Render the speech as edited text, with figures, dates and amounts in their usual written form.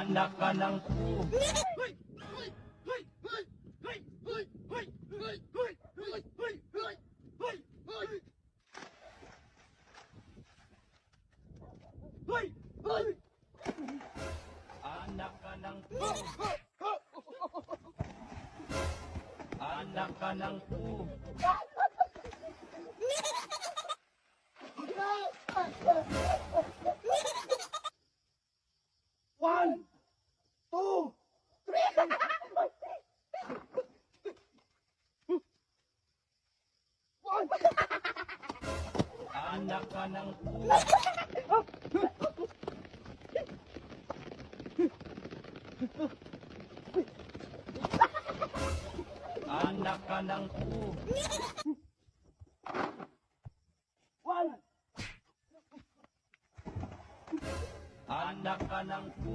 Anak ka ng pu. Anak ka ng pu. Anak ka ng pu. One, two, three. One. Anak ka ng pu. Anak ka ng pu. One. Anak ka ng pu.